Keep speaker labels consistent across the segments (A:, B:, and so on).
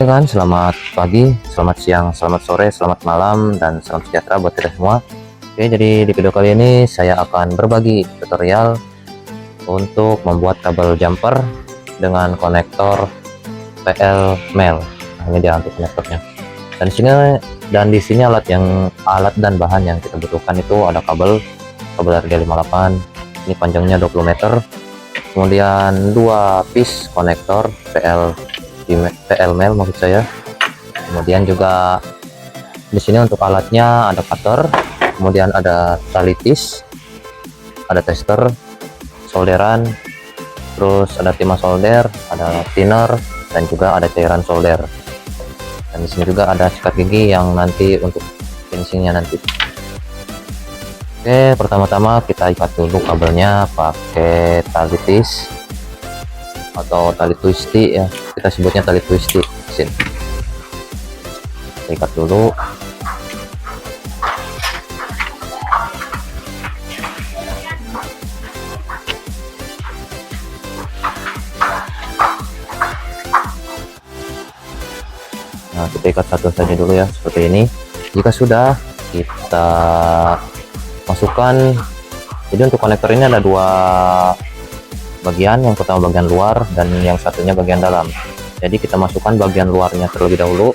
A: Kan, selamat pagi, selamat siang, selamat sore, selamat malam, dan salam sejahtera buat kita semua. Oke, jadi di video kali ini saya akan berbagi tutorial untuk membuat kabel jumper dengan konektor PL Mel. Nah, ini dia untuk konektornya. Dan di sini alat dan bahan yang kita butuhkan itu ada kabel RG58. Ini panjangnya 20 meter. Kemudian 2 piece konektor PL Mel maksud saya. Kemudian juga di sini untuk alatnya ada cutter, kemudian ada tali tis, ada tester, solderan, terus ada timah solder, ada thinner, dan juga ada cairan solder. Dan di sini juga ada sikat gigi yang nanti untuk finishingnya nanti. Oke, pertama-tama kita ikat dulu kabelnya pakai tali tis atau tali twisty ya, kita sebutnya tali twisty. Sini kita ikat dulu. Nah, kita ikat satu saja dulu ya, seperti ini. Jika sudah, kita masukkan. Jadi untuk konektor ini ada 2 bagian, yang pertama bagian luar dan yang satunya bagian dalam. Jadi kita masukkan bagian luarnya terlebih dahulu,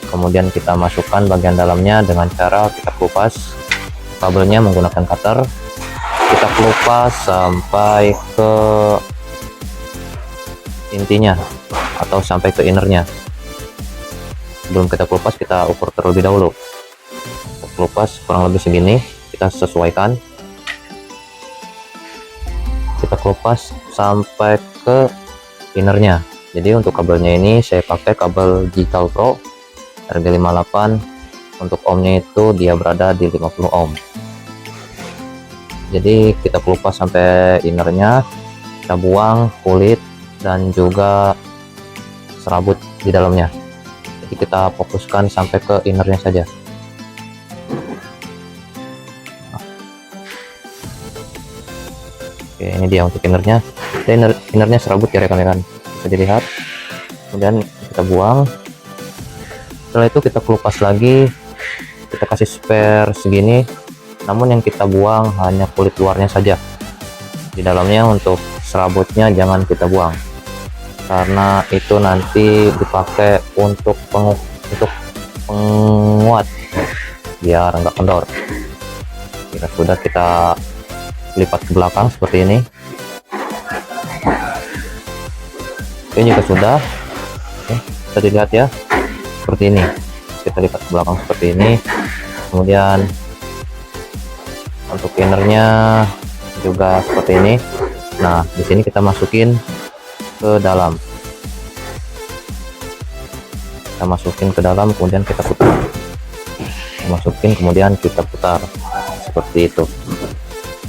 A: kemudian kita masukkan bagian dalamnya dengan cara kita kelupas kabelnya menggunakan cutter. Kita kelupas sampai ke intinya atau sampai ke innernya. Sebelum kita kelupas, kita ukur terlebih dahulu. Kelupas kurang lebih segini, kita sesuaikan. Kita kelupas sampai ke innernya. Jadi untuk kabelnya ini saya pakai kabel Digital Pro RG58. Untuk ohmnya itu dia berada di 50 ohm. Jadi kita kelupas sampai innernya, kita buang kulit dan juga serabut di dalamnya. Jadi kita fokuskan sampai ke innernya saja. Oke, ini dia untuk innernya. Innernya serabut ya rekan-rekan, bisa dilihat. Kemudian kita buang. Setelah itu kita kelupas lagi, kita kasih spare segini, namun yang kita buang hanya kulit luarnya saja. Di dalamnya untuk serabutnya jangan kita buang, karena itu nanti dipakai untuk penguat biar enggak kendor. Jika sudah, kita lipat ke belakang seperti ini. Oke, jika sudah, bisa dilihat ya, seperti ini. Kita lipat ke belakang seperti ini. Kemudian untuk innernya juga seperti ini. Nah, di sini kita masukin ke dalam. Kita masukin ke dalam, kemudian kita putar. Masukin, kemudian kita putar seperti itu.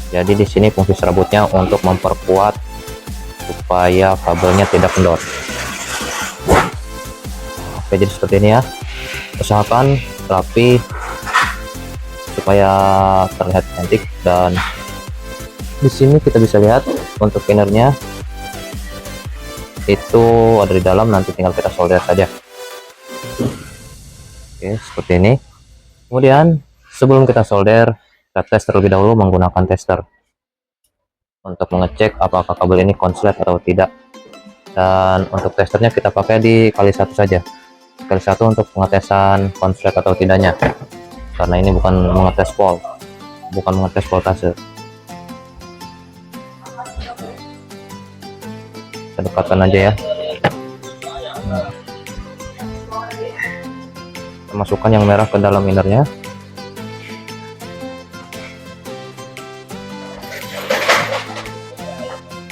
A: Jadi di sini fungsi serabutnya untuk memperkuat supaya kabelnya tidak kendor. Oke, jadi seperti ini ya. Usahakan rapi supaya terlihat cantik. Dan di sini kita bisa lihat untuk innernya itu ada di dalam, nanti tinggal kita solder saja. Oke, seperti ini. Kemudian sebelum kita solder, kita tes terlebih dahulu menggunakan tester untuk mengecek apakah kabel ini konslet atau tidak. Dan untuk testernya kita pakai di kali 1 saja, kali 1 untuk pengetesan konslet atau tidaknya, karena ini bukan mengetes voltase. Kita dekatkan aja ya. Kita masukkan yang merah ke dalam innernya.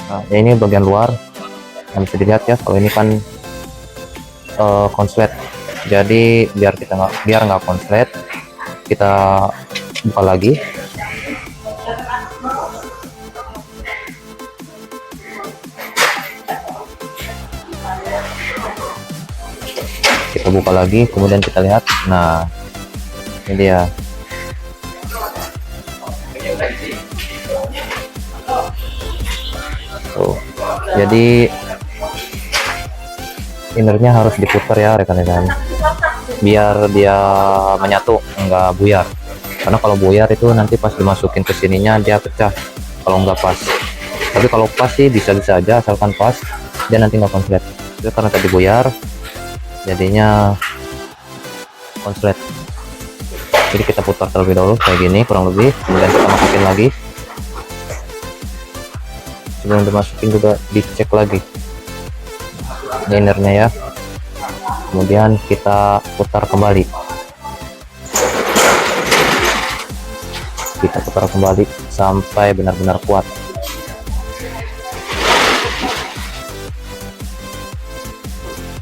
A: Nah, ini bagian luar yang bisa dilihat ya. Kalau ini kan konslet, jadi biar nggak konslet, kita buka lagi. Kita buka lagi, kemudian kita lihat. Nah, ini dia. Tuh. Jadi innernya harus diputar ya rekan-rekan, biar dia menyatu, enggak buyar. Karena kalau buyar itu nanti pas dimasukin ke sininya dia pecah kalau nggak pas. Tapi kalau pas sih bisa-bisa aja, asalkan pas dia nanti nggak konslet. Itu karena tadi buyar jadinya konslet. Jadi kita putar terlebih dahulu kayak gini kurang lebih, kemudian kita masukin lagi. Sebelum dimasukin juga dicek lagi innernya ya, kemudian kita putar kembali, sampai benar-benar kuat.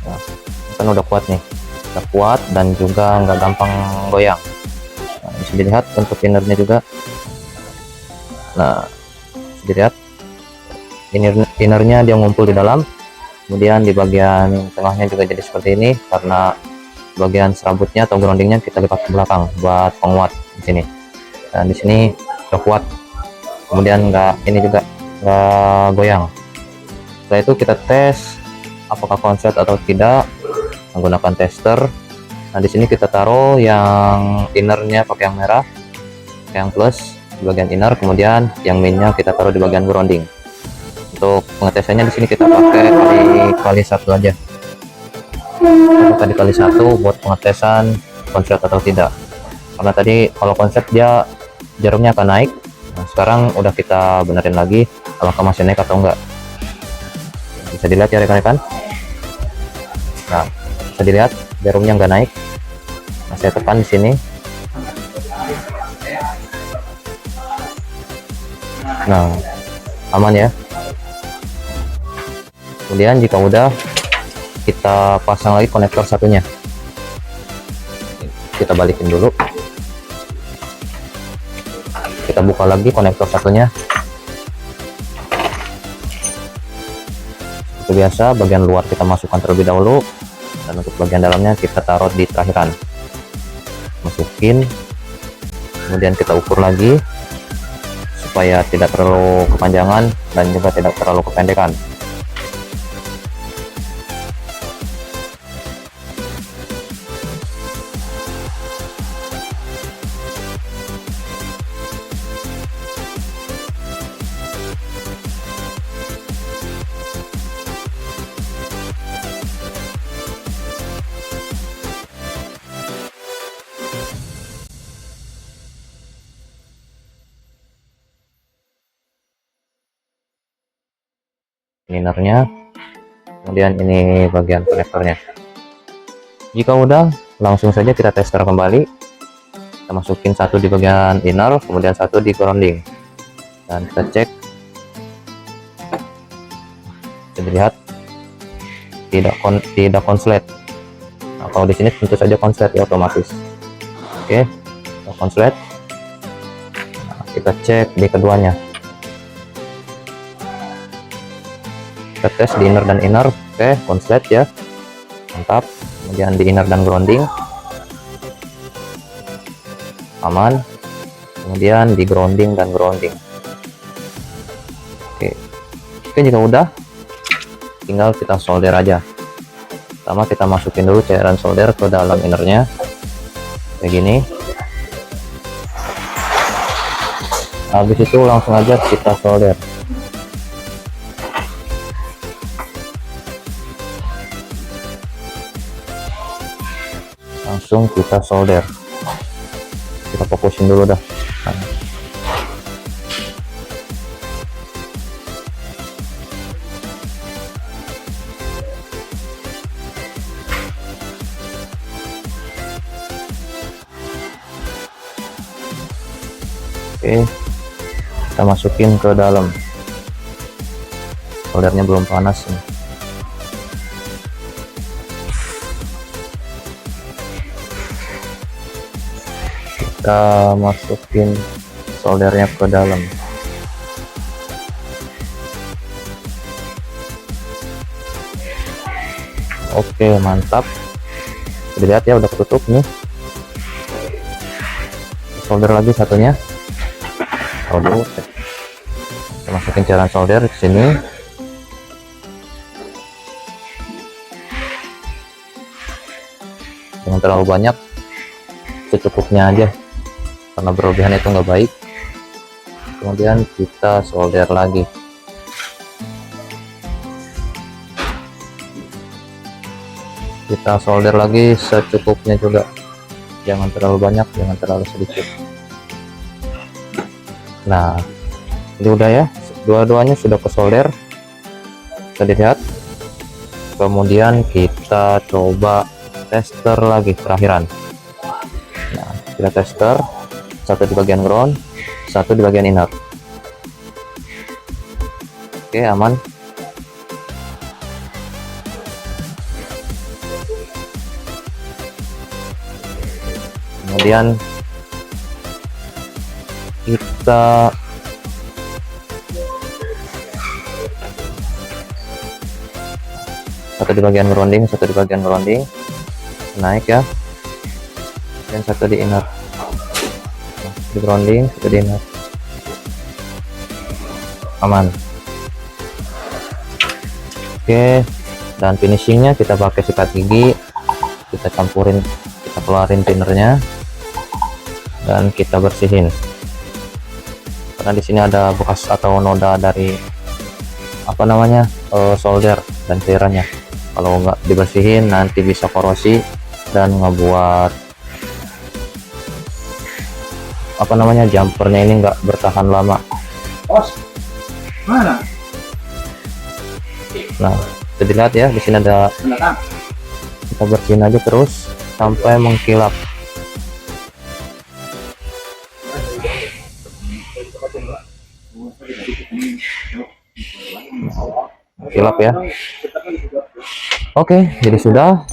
A: Nah, kan udah kuat nih, udah kuat dan juga nggak gampang goyang. Nah, bisa dilihat untuk innernya juga. Nah, bisa dilihat innernya dia ngumpul di dalam. Kemudian di bagian tengahnya juga jadi seperti ini karena bagian serabutnya atau groundingnya kita lipat ke belakang buat penguat di sini. Dan di sini udah kuat. Kemudian ini juga nggak goyang. Setelah itu kita tes apakah konslet atau tidak menggunakan tester. Nah di sini kita taruh yang innernya pakai yang merah, yang plus di bagian inner, kemudian yang mainnya kita taruh di bagian grounding. Untuk pengetesannya di sini kita pakai kali satu aja. Kali satu buat pengetesan konslet atau tidak. Karena tadi kalau konslet dia jarumnya akan naik. Nah, sekarang udah kita benerin lagi apakah masih naik atau enggak. Bisa dilihat ya rekan-rekan. Nah, bisa dilihat jarumnya nggak naik. Nah, saya tekan di sini. Nah, aman ya. Kemudian jika udah, kita pasang lagi konektor satunya. Kita balikin dulu. Kita buka lagi konektor satunya. Seperti biasa, bagian luar kita masukkan terlebih dahulu, dan untuk bagian dalamnya kita taruh di terakhiran. Masukin, kemudian kita ukur lagi supaya tidak terlalu kepanjangan dan juga tidak terlalu kependekan. Innernya, kemudian ini bagian konektornya. Jika udah, langsung saja kita tester kembali. Kita masukin satu di bagian inner, kemudian satu di grounding, dan kita cek. Bisa dilihat tidak konslet. Nah, kalau di sini tentu saja konslet ya, otomatis. Oke, konslet. Nah, kita cek di keduanya. Kita tes di inner dan inner. Oke, konslet ya, mantap. Kemudian di inner dan grounding aman. Kemudian di grounding dan grounding. Oke, jika udah, tinggal kita solder aja. Pertama kita masukin dulu cairan solder ke dalam innernya kayak gini. Habis itu langsung aja kita solder. Langsung kita solder. Kita fokusin dulu dah. Oke, kita masukin ke dalam. Soldernya belum panas nih. Kita masukin soldernya ke dalam. Oke, mantap. Dilihat ya, udah ketutup nih. Solder lagi satunya. Taruh dulu. Kita masukin cairan solder ke sini. Jangan terlalu banyak, secukupnya aja, karena berlebihan itu nggak baik. Kemudian kita solder lagi. Kita solder lagi secukupnya juga, jangan terlalu banyak, jangan terlalu sedikit. Nah, ini udah ya, dua-duanya sudah ke solder, bisa dilihat. Kemudian kita coba tester lagi terakhiran. Nah, kita tester, satu di bagian ground, satu di bagian inner. Oke, aman. Kemudian kita satu di bagian grounding, satu di bagian grounding, naik ya, dan satu di inner, di grounding, satu di inner, aman. Oke, dan finishingnya kita pakai sikat gigi, kita campurin, kita keluarin tinernya, dan kita bersihin, karena di sini ada bekas atau noda dari apa namanya solder dan cairannya. Kalau nggak dibersihin nanti bisa korosi dan ngebuat apa namanya jumpernya ini nggak bertahan lama.
B: Mana?
A: Nah, bisa dilihat ya, di sini ada, kita bersihin aja terus sampai mengkilap. Kilap ya. Oke, jadi sudah.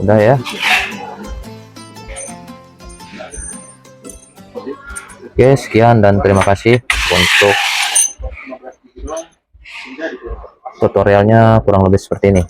A: Udah ya. Oke, sekian dan terima kasih untuk tutorialnya, kurang lebih seperti ini.